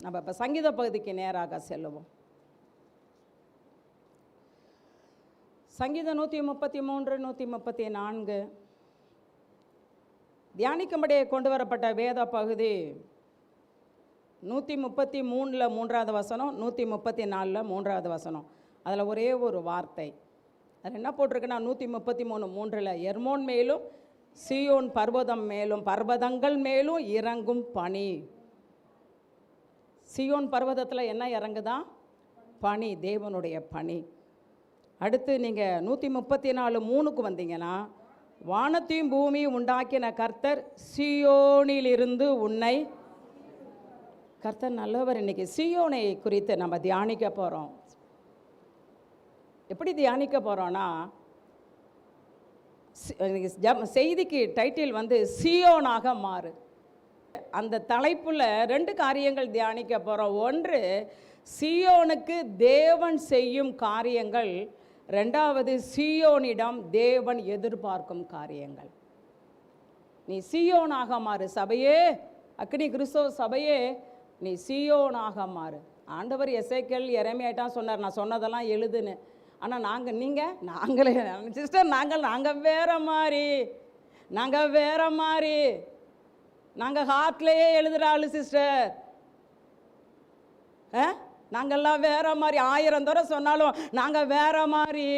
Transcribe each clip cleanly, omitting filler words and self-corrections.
நம்ம இப்போ சங்கீத பகுதிக்கு நேராக செல்லுவோம். சங்கீதம் 133, 134 தியானிக்கும்படியே கொண்டு வரப்பட்ட வேத பகுதி 133 3வது வசனம், 134 3வது வசனம். அதில் ஒரே ஒரு வார்த்தை. அதில் என்ன போட்டிருக்குன்னா 133 3 எர்மோன் மேலும் சீயோன் பர்வதம் மேலும் பர்வதங்கள் மேலும் இறங்கும் பனி. சீயோன் பர்வதத்தில் என்ன இறங்குதான்? பனி, தேவனுடைய பனி. அடுத்து நீங்கள் 134 3க்கு வந்தீங்கன்னா, வானத்தையும் பூமியும் உண்டாக்கின கர்த்தர் சீயோனிலிருந்து உன்னை. கர்த்தர் நல்லவர். இன்னைக்கு சீயோனை குறித்து நம்ம தியானிக்க போகிறோம். எப்படி தியானிக்க போகிறோன்னா, செய்திக்கு டைட்டில் வந்து சீயோனாக மாறு. அந்த தலைப்பில் 2 காரியங்கள் தியானிக்க போகிறோம். ஒன்று, சீயோனுக்கு தேவன் செய்யும் காரியங்கள். 2வது, சீயோனிடம் தேவன் எதிர்பார்க்கும் காரியங்கள். நீ சீயோனாக மாறு. சபையே, அக்னி கிறிஸ்தவ சபையே, நீ சீயோனாக மாறு. ஆண்டவர் எசேக்கியேல் எரேமியாட்டான் சொன்னார், நான் சொன்னதெல்லாம் எழுதுன்னு. ஆனால் நாங்களே சிஸ்டர், நாங்கள் வேற மாதிரி, நாங்கள் ஹார்ட்லேயே எழுதுகிறாள் சிஸ்டர். நாங்கள்லாம் வேற மாதிரி. 1000 தடவை சொன்னாலும் நாங்கள் வேற மாதிரி.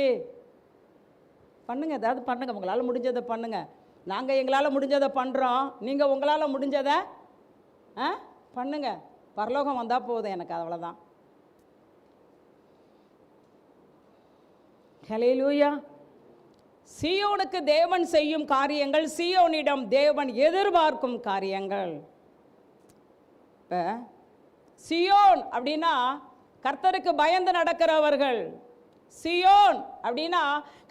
பண்ணுங்க, ஏதாவது பண்ணுங்க, உங்களால் முடிஞ்சதை பண்ணுங்க. நாங்கள் எங்களால் முடிஞ்சதை பண்ணுறோம், நீங்கள் உங்களால் முடிஞ்சதை பண்ணுங்க. பரலோகம் வந்தால் போதும் எனக்கு, அவ்வளோதான். ஹல்லேலூயா. சீயோனுக்கு தேவன் செய்யும் காரியங்கள், சீயோனிடம் தேவன் எதிர்பார்க்கும் காரியங்கள். இப்போ சீயோன் அப்படின்னா கர்த்தருக்கு பயந்து நடக்கிறவர்கள். சீயோன் அப்படின்னா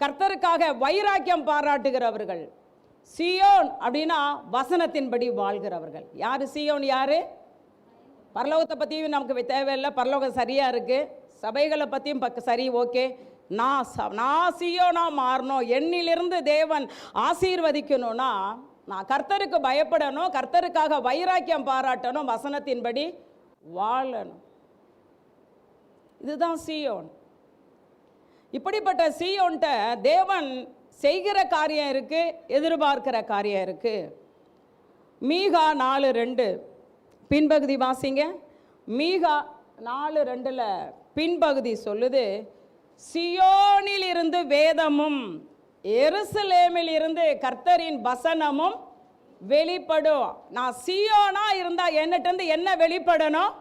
கர்த்தருக்காக வைராக்கியம் பாராட்டுகிறவர்கள். சீயோன் அப்படின்னா வசனத்தின்படி வாழ்கிறவர்கள். யார் சீயோன்? யார்? பரலோகத்தை பற்றியும் நமக்கு தேவையில்லை, பரலோகம் சரியாக இருக்குது. சபைகளை பற்றியும் சரி, ஓகே. நான் சீயோனா மாறணும், என்னிலிருந்து தேவன் ஆசீர்வதிக்கணும்னா நான் கர்த்தருக்கு பயப்படணும், கர்த்தருக்காக வைராக்கியம் பாராட்டணும், வசனத்தின்படி வாழணும். இதுதான் சீயோன். இப்படிப்பட்ட சீயோன்ட்ட தேவன் செய்கிற காரியம் இருக்கு, எதிர்பார்க்கிற காரியம் இருக்கு. மீகா 4:2 பின்பகுதி வாசிங்க. மீகா 4:2 பின்பகுதி சொல்லுது, சீயோனில் இருந்து வேதமும் எருசலேமில் இருந்து கர்த்தரின் வசனமும் வெளிப்படும். நான் சீயோனா இருந்தா என்னிட்ட என்ன வெளிப்படணும்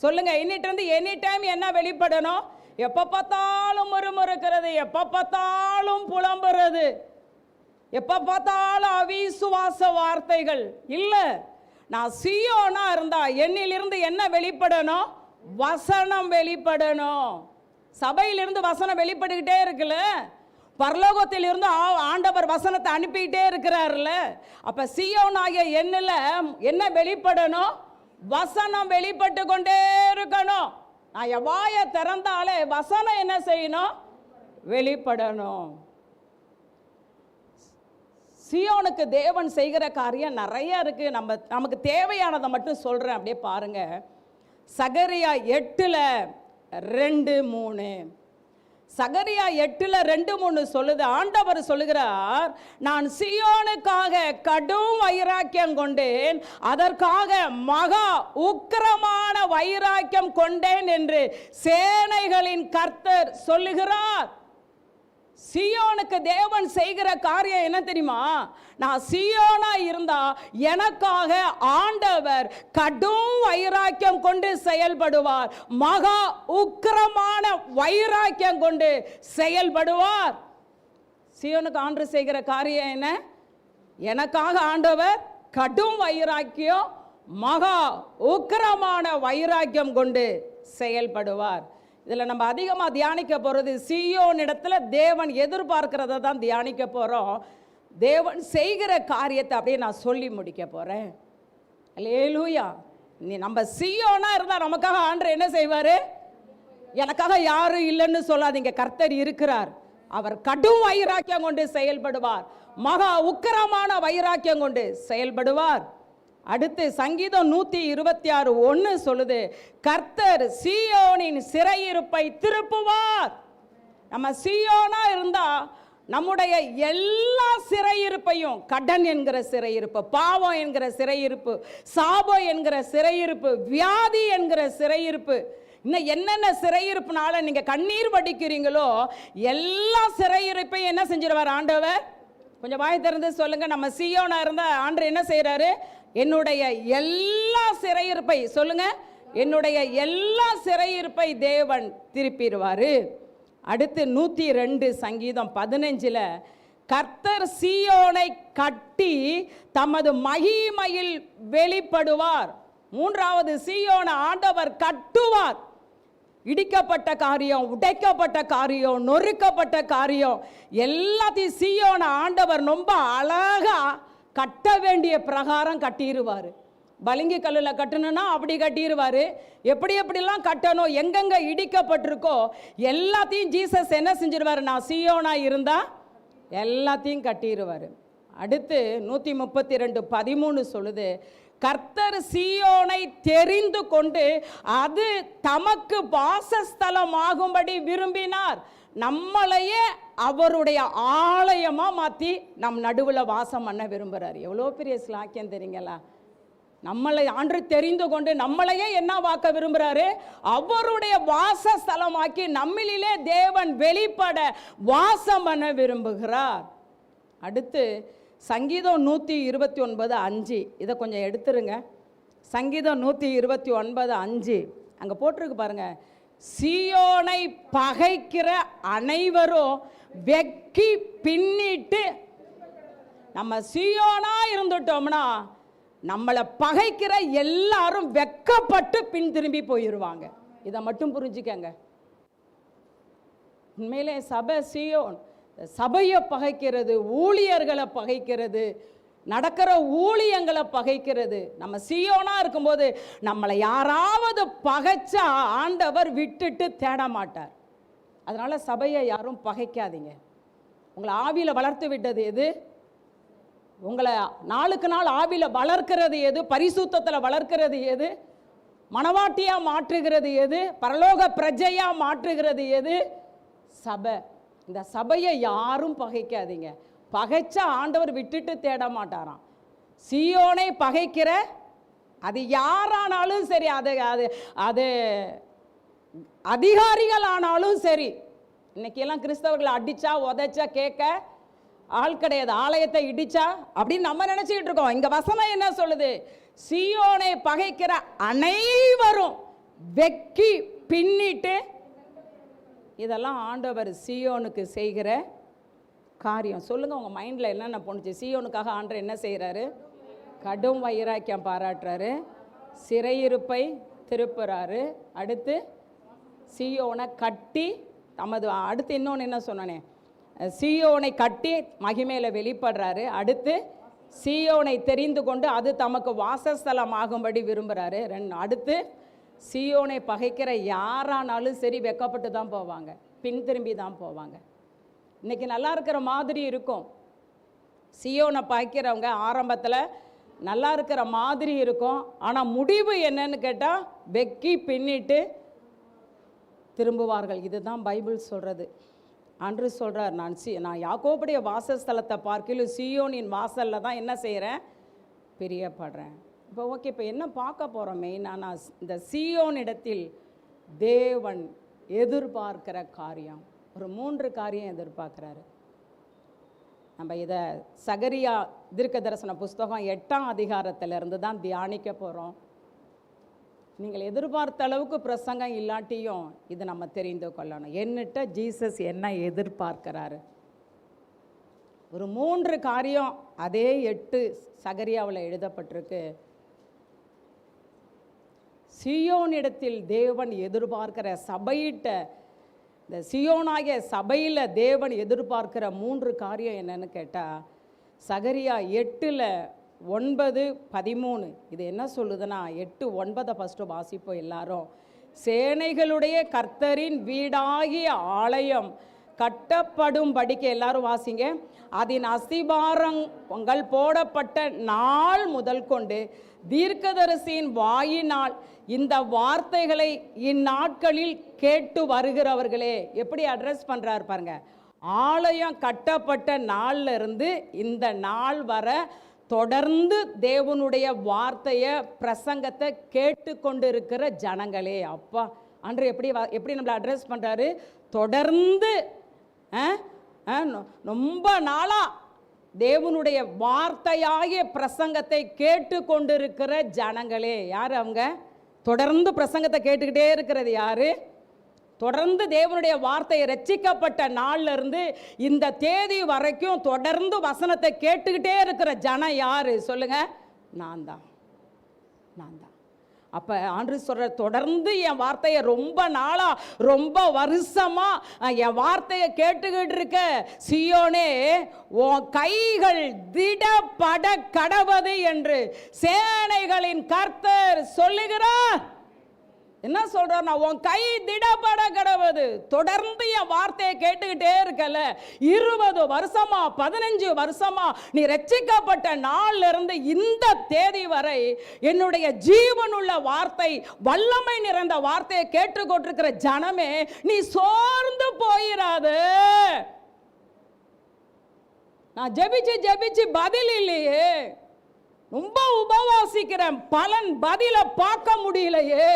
சொல்லுங்க? என்னிட்ட எனி டைம் என்ன வெளிப்படணும்? எப்போ பார்த்தாலும் முறுமுறுக்கிறது, எப்போ பார்த்தாலும் புலம்புறது, எப்போ பார்த்தாலும் அவிசுவாச வார்த்தைகள் இல்லை. நான் சீயோனா இருந்தா என்னிலிருந்து என்ன வெளிப்படணும்? வசனம் வெளிப்படணும். சபையிலிருந்து வசனம் வெளிப்பட்டுக்கிட்டே இருக்குல்ல, பரலோகத்திலிருந்து ஆண்டவர் வசனத்தை அனுப்பிக்கிட்டே இருக்கிறாருல்ல. அப்ப சீயோனாகிய என்னில் என்ன வெளிப்படணும்? வசனம் வெளிப்பட்டு கொண்டே இருக்கணும். நான் எவ்வாய திறந்தாலே வசனம் என்ன செய்யணும்? வெளிப்படணும். சீயோனுக்கு தேவன் செய்கிற காரியம் நிறைய இருக்கு. நமக்கு தேவையானதை மட்டும் சொல்றேன், அப்படியே பாருங்க. சகரியா 8:2-3. சகரியா 8:2-3 சொல்லுது, ஆண்டவர் சொல்லுகிறார், நான் சீயோனுக்காக கடும் வைராக்கியம் கொண்டேன், அதற்காக மகா உக்கிரமான வைராக்கியம் கொண்டேன் என்று சேனைகளின் கர்த்தர் சொல்லுகிறார். சீயோனுக்கு தேவன் செய்கிற காரியம் என்ன தெரியுமா? நான் சீயோனா இருந்தா எனக்காக ஆண்டவர் கடும் வைராக்கியம் கொண்டு செயல்படுவார், மகா உக்கிரமான வைராக்கியம் கொண்டு செயல்படுவார். சீயோனுக்கு ஆண்டவர் செய்கிற காரியம் என்ன? எனக்காக ஆண்டவர் கடும் வைராக்கியம், மகா உக்கிரமான வைராக்கியம் கொண்டு செயல்படுவார். இதில் நம்ம அதிகமாக தியானிக்க போகிறது சீயோன் இடத்துல தேவன் எதிர்பார்க்கிறத தான் தியானிக்க போகிறோம். தேவன் செய்கிற காரியத்தை அப்படியே நான் சொல்லி முடிக்க போகிறேன். அல்லேலூயா. நம்ம சீயோனா இருந்தால் நமக்காக ஆண்டவர் என்ன செய்வார்? எனக்காக யாரும் இல்லைன்னு சொல்லாதீங்க, கர்த்தர் இருக்கிறார். அவர் கடும் வைராக்கியம் கொண்டு செயல்படுவார், மகா உக்கிரமான வைராக்கியம் கொண்டு செயல்படுவார். அடுத்து சங்கீதம் 126:1 சொல்லுது, கர்த்தர் சீயோனின் சிறையிருப்பை திருப்புவார். நம்ம சீயோனா இருந்தா நம்முடைய எல்லா சிறையிருப்பையும், கடன் என்கிற சிறையிருப்பு, பாவம் என்கிற சிறையிருப்பு, சாபம் என்கிற சிறையிருப்பு, வியாதி என்கிற சிறையிருப்பு, இன்னும் என்னென்ன சிறையிருப்புனால நீங்க கண்ணீர் வடிக்கிறீங்களோ எல்லா சிறையிருப்பையும் என்ன செஞ்சிருவார் ஆண்டவர்? கொஞ்சம் வாய் திறந்து சொல்லுங்க. நம்ம சீயோனா இருந்தா ஆண்டவர் என்ன செய்யறாரு? என்னுடைய எல்லா சிறையிருப்பை சொல்லுங்க, என்னுடைய எல்லா சிறையிருப்பை தேவன் திருப்பிடுவாரு. அடுத்து 102 சங்கீதம் 15 கர்த்தர் சீயோனை கட்டி தமது மகிமையில் வெளிப்படுவார். மூன்றாவது, சீயோனை ஆண்டவர் கட்டுவார். இடிக்கப்பட்ட காரியம், உடைக்கப்பட்ட காரியம், நொறுக்கப்பட்ட காரியம் எல்லாத்தையும் சீயோனை ஆண்டவர் ரொம்ப அழகா கட்ட வேண்டிய பிரகாரம் கட்டிடுவார். பளிங்கு கல்லில் கட்டணும்னா அப்படி கட்டிடுவார். எப்படி எப்படிலாம் கட்டணும், எங்கெங்க இடிக்கப்பட்டிருக்கோ எல்லாத்தையும் ஜீசஸ் என்ன செஞ்சிருவார்? நான் சீயோனா இருந்தா எல்லாத்தையும் கட்டிடுவார். அடுத்து 132:13 சொல்லுது, கர்த்தர் சீயோனை தெரிந்து கொண்டு அது தமக்கு வாசஸ்தலமாகும்படி விரும்பினார். நம்மளையே அவருடைய ஆலயமா மாற்றி நம் நடுவில் வாசம் பண்ண விரும்புகிறார். எவ்வளோ பெரிய ஸ்லாக்கியம் தெரியுங்களா? நம்மளை ஆண்டு தெரிந்து கொண்டு நம்மளையே என்ன வாக்க விரும்புகிறாரு? அவருடைய வாசஸ்தலமாக்கி நம்மளிலே தேவன் வெளிப்பட வாசம் பண்ண விரும்புகிறார். அடுத்து சங்கீதம் 129:5 இதை கொஞ்சம் எடுத்துருங்க. சங்கீதம் 129:5 அங்கே போட்டிருக்கு பாருங்க, சீயோனை பகைக்கிற அனைவரும் வெக்கி பின்னிட்டு. நம்ம சீயோனா இருந்துட்டோம்னா நம்மளை பகைக்கிற எல்லாரும் வெக்கப்பட்டு பின் திரும்பி போயிடுவாங்க. இதை மட்டும் புரிஞ்சுக்கங்க. உண்மையிலே சபை சீயோன் சபையை பகைக்கிறது, ஊழியர்களை பகைக்கிறது, நடக்கிற ஊழியங்களை பகைக்கிறது. நம்ம சீயோனா இருக்கும்போது நம்மளை யாராவது பகைச்சா ஆண்டவர் விட்டுட்டு தேட மாட்டார். அதனால சபையை யாரும் பகைக்காதீங்க. உங்களை ஆவியில் வளர்த்து விட்டது எது? உங்களை நாளுக்கு நாள் ஆவியில் வளர்க்கிறது எது? பரிசுத்தத்தில் வளர்க்கிறது எது? மனவாட்டியாக மாற்றுகிறது எது? பரலோக பிரஜையா மாற்றுகிறது எது? சபை. இந்த சபையை யாரும் பகைக்காதீங்க. பகைச்சா ஆண்டவர் விட்டுட்டு தேட மாட்டாராம். சீயோனை பகைக்கிற அது யாரானாலும் சரி, அது அது அது அதிகாரிகள் ஆனாலும் சரி. இன்னைக்கெல்லாம் கிறிஸ்தவர்களை அடிச்சா உதைச்சா கேட்க ஆள் கிடையாது. ஆலயத்தை இடிச்சா அப்படின்னு நம்ம நினைச்சுக்கிட்டு இருக்கோம். இங்க வசனம் என்ன சொல்லுது? சீயோனை பகைக்கிற அனைவரும் வெக்கி பின்னிட்டு. இதெல்லாம் ஆண்டவர் சீயோனுக்கு செய்கிற காரியம். சொல்லுங்க, உங்க மைண்ட்ல என்னென்ன போணுச்சு? சீயோனுக்காக ஆண்டவர் என்ன செய்யறாரு? கடும் வைராக்கியம் பாராட்டுறாரு, சிறையிருப்பை திருப்புறாரு, அடுத்து சீயோனை கட்டி தமது, அடுத்து இன்னொன்று என்ன சொன்னனே, சீயோனை கட்டி மகிமையில வெளிப்படுறாரு, அடுத்து சீயோனை தெரிந்து கொண்டு அது தமக்கு வாசஸ்தலம் ஆகும்படி விரும்புகிறாரு, அடுத்து சீயோனை பகைக்கிற யாரானாலும் சரி வெக்கப்பட்டு தான் போவாங்க, பின் திரும்பி தான் போவாங்க. இன்னைக்கு நல்லா இருக்கிற மாதிரி இருக்கும். சீயோனை பகைக்கிறவங்க ஆரம்பத்தில் நல்லா இருக்கிற மாதிரி இருக்கும், ஆனால் முடிவு என்னன்னு கேட்டால் வெக்கி பின்னிட்டு திரும்புவார்கள். இதுதான் பைபிள் சொல்கிறது. அன்று சொல்கிறார், நான் யாக்கோபுடைய வாசஸ்தலத்தை பார்க்கலும் சீயோனின் வாசலில் தான் என்ன செய்கிறேன்? பிரியப்படுறேன். இப்போ ஓகே, இப்போ என்ன பார்க்க போகிறோம்? மெயினாக நான் இந்த சீயோனிடத்தில் தேவன் எதிர்பார்க்கிற காரியம், ஒரு 3 காரியம் எதிர்பார்க்குறாரு. நம்ம இதை சகரியா தீர்க்க தரிசன புஸ்தகம் 8ஆம் அதிகாரத்திலிருந்து தான் தியானிக்க போகிறோம். நீங்கள் எதிர்பார்த்த அளவுக்கு பிரசங்கம் இல்லாட்டியும் இது நம்ம தெரிந்து கொள்ளணும். என்னட்ட ஜீசஸ் என்ன எதிர்பார்க்கிறாரு? ஒரு 3 காரியம் அதே 8 சகரியாவில் எழுதப்பட்டிருக்கு. சீயோனிடத்தில் தேவன் எதிர்பார்க்கிற சபையிட்ட, இந்த சீயோனாகிய சபையில் தேவன் எதிர்பார்க்கிற 3 காரியம் என்னன்னு கேட்டால், சகரியா 8:9-13 இது என்ன சொல்லுதுன்னா, 8:9 ஃபஸ்ட்டு வாசிப்போம் எல்லாரும். சேனைகளுடைய கர்த்தரின் வீடாகிய ஆலயம் கட்டப்படும்படிக்கு, எல்லாரும் வாசிங்க. அதன் அஸ்திபாரங்கள் போடப்பட்ட நாள் முதல் கொண்டு தீர்க்கதரிசியின் வாயினால் இந்த வார்த்தைகளை இந்நாட்களில் கேட்டு வருகிறவர்களே. எப்படி அட்ரஸ் பண்றாரு பாருங்க. ஆலயம் கட்டப்பட்ட நாள்ல இருந்து இந்த நாள் வர தொடர்ந்து தேவனுடைய வார்த்தையை, பிரசங்கத்தை கேட்டு கொண்டு இருக்கிற ஜனங்களே. அப்பா அன்று எப்படி நம்மளை அட்ரஸ் பண்றாரு? தொடர்ந்து ரொம்ப நாளா தேவனுடைய வார்த்தையாகிய பிரசங்கத்தை கேட்டு கொண்டிருக்கிற ஜனங்களே. யார் அவங்க? தொடர்ந்து பிரசங்கத்தை கேட்டுக்கிட்டே இருக்கிறது யாரு? தொடர்ந்து தேவனுடைய வார்த்தை ரட்சிக்கப்பட்ட நாள்ல இருந்து இந்த தேதி வரைக்கும் தொடர்ந்து வசனத்தை கேட்டுக்கிட்டே இருக்கிற ஜனம் யாரு சொல்லுங்க? நான் தான். அப்ப ஆண்டு சொல்ற, தொடர்ந்து என் வார்த்தையை ரொம்ப நாளா, ரொம்ப வருஷமா என் வார்த்தையை கேட்டுக்கிட்டு இருக்க சீயோனே, உன் கைகள் திடப்பட கடவது என்று சேனைகளின் கர்த்தர் சொல்லுகிறார். என்ன சொல்றார்? உன் கை திடப்பட கடவுது. தொடர்ந்து என் வார்த்தையை கேட்டுக்கிட்டே இருக்கல. 20 வருஷமா 15 வருஷமா நீ ரட்சிக்கப்பட்ட நாள்ல இருந்து இந்த தேதி வரை என்னுடைய ஜீவனுள்ள வார்த்தை, வல்லமை நிறைந்த வார்த்தையை கேட்டுக்கொண்டிருக்கிற ஜனமே, நீ சோர்ந்து போயிராது. நான் ஜெபிச்சு பதில் இல்லையே, ரொம்ப உபவாசிக்கிறேன், பலன் பதில பார்க்க முடியலையே,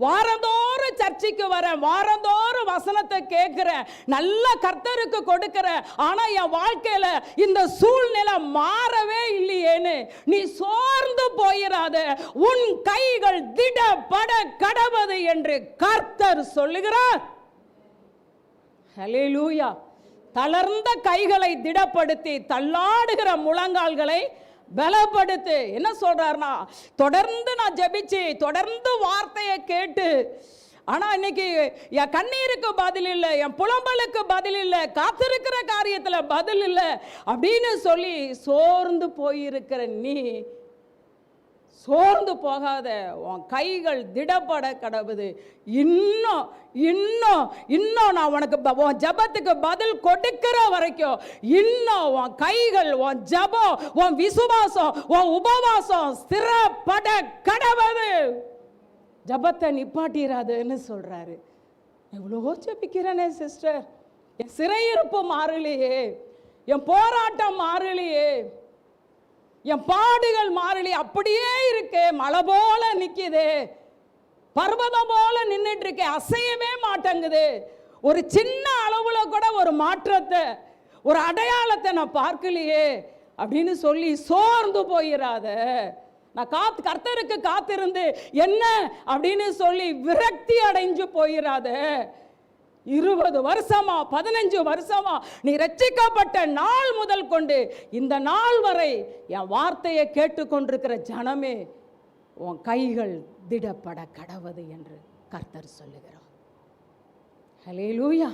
வாரந்தோறும் சர்ச்சைக்கு வரேன், வாரந்தோறும் வசனத்தை கேட்கிறேன், நல்ல கர்த்தருக்கு கொடுக்கிறேன், ஆனா என் வாழ்க்கையில இந்த சூழ்நிலை மாறவே இல்லையேன்னு நீ சோர்ந்து போயிராத. உன் கைகள் திடப்பட கடவது என்று கர்த்தர் சொல்லுகிறார். ஹல்லேலூயா. தளர்ந்த கைகளை திடப்படுத்தி தள்ளாடுகிற முழங்கால்களை பலப்படுத்து. என்ன சொல்றாருன்னா, தொடர்ந்து நான் ஜெபிச்சு, தொடர்ந்து வார்த்தையை கேட்டு, ஆனா இன்னைக்கு என் கண்ணீருக்கு பதில் இல்லை, என் புலம்பலுக்கு பதில் இல்லை, காத்திருக்கிற காரியத்துல பதில் இல்லை அப்படின்னு சொல்லி சோர்ந்து போயிருக்கிற நீ சோர்ந்து போகாத. உன் கைகள் திடப்பட கடவுது. இன்னும் இன்னும் இன்னும் நான் உனக்கு உன் ஜபத்துக்கு பதில் கொடுக்கிற வரைக்கும் இன்னும் உன் கைகள், உன் ஜபம், உன் விசுவாசம், உன் உபவாசம் ஸ்திரப்பட கடவுது. ஜபத்தை நிப்பாட்டிராதுன்னு சொல்றாரு. எவ்வளோ ஜபிக்கிறேனே சிஸ்டர், என் சிறையிருப்பு மாறலையே, என் போராட்டம் மாறலையே, என் பாடுகள் மாறலி, அப்படியே இருக்கு, மலை போல நிக்குது, பர்வதம் போல நின்றுட்டு இருக்கு, அசையவே மாட்டேங்குது. ஒரு சின்ன அளவுல கூட ஒரு மாற்றத்தை, ஒரு அடையாளத்தை நான் பார்க்கலையே அப்படின்னு சொல்லி சோர்ந்து போயிடாத. நான் கர்த்தருக்கு காத்திருந்து என்ன அப்படின்னு சொல்லி விரக்தி அடைஞ்சு போயிடாத. 20 வருஷமா 15 வருஷமா நீ ரட்சிக்கப்பட்ட நாள் முதல் கொண்டு இந்த நாள் வரை என் வார்த்தையை கேட்டுக்கொண்டிருக்கிற ஜனமே, உன் கைகள் திடப்பட கடவது என்று கர்த்தர் சொல்லுகிறார். ஹல்லேலூயா.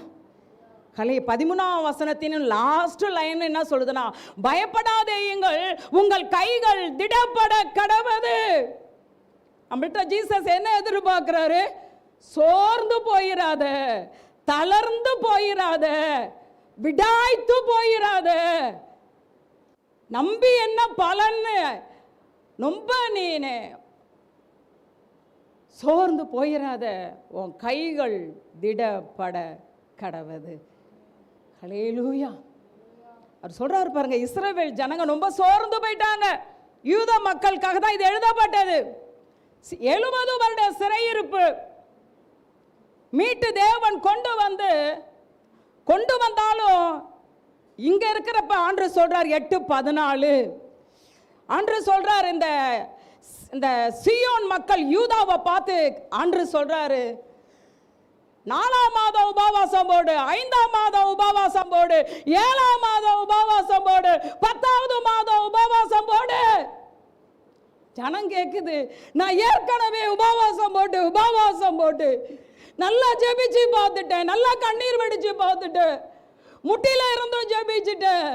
13ஆம் வசனத்தின் லாஸ்ட் லைன் என்ன சொல்லுதுன்னா, பயப்படாதேயுங்கள், உங்கள் கைகள் திடப்பட கடவது. நம்மள்ட்ட ஜீசஸ் என்ன எதிர்பார்க்கிறாரு? சோர்ந்து போயிராத, தளர்ந்து போயிராத, விடாய்த்து போயிராத. நம்பி என்ன பலன்? ரொம்ப நீனே சோர்ந்து போயிராத, உன் கைகள் திடப்பட கடவது. ஹல்லேலூயா. அவர் சொல்றாரு பாருங்க, இஸ்ரவேல் ஜனங்க ரொம்ப சோர்ந்து போயிட்டாங்க. யூத மக்களுக்காக தான் இது எழுதப்பட்டது. 70 வருட சிறையிருப்பு மீட்டு தேவன் கொண்டு வந்தாலும் இங்க இருக்கிறப்ப ஆண்டு சொல்றார் 8:14 ஆண்டு சொல்றார், இந்த சீயோன் மக்கள் யூதாவை பார்த்து ஆண்டு சொல்றாரு, 4ஆம் மாதம் உபவாசம் போடு, 5ஆம் மாதம் உபவாசம் போடு, 7ஆம் மாதம் உபவாசம் போடு, 10ஆவது மாதம் உபவாசம் போடு. ஜனம் கேக்குது, நான் ஏற்கனவே உபவாசம் போட்டு நல்லா ஜெபிச்சு பார்த்துட்டேன், நல்லா கண்ணீர் வடிச்சு பார்த்துட்டேன், முட்டில இருந்தும் ஜெபிச்சுட்டேன்,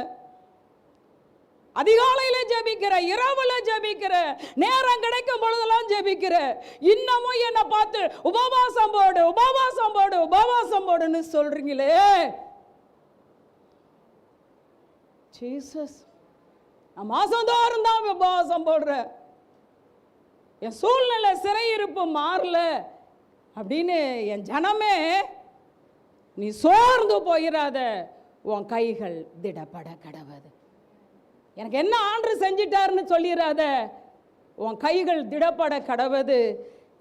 அதிகாலையில ஜெபிக்கிற, இரவுல ஜெபிக்கிற, நேரம் கிடைக்கும் பொழுதெல்லாம் ஜெபிக்கிற, இன்னமும் என்ன பார்த்து உபவாசம் போடுன்னு சொல்றீங்களே, ஜீசஸ், நான் மாசந்தோறும் தான் உபவாசம் போடுறேன், என் சூழ்நிலை சிறையிருப்பு மாறல அப்படின்னு என் ஜனமே, நீ சோர்ந்து போயிடாத, உன் கைகள் திடப்பட கடவுது. எனக்கு என்ன ஆண்டு செஞ்சிட்டாருன்னு சொல்லிடாத, உன் கைகள் திடப்பட கடவுது.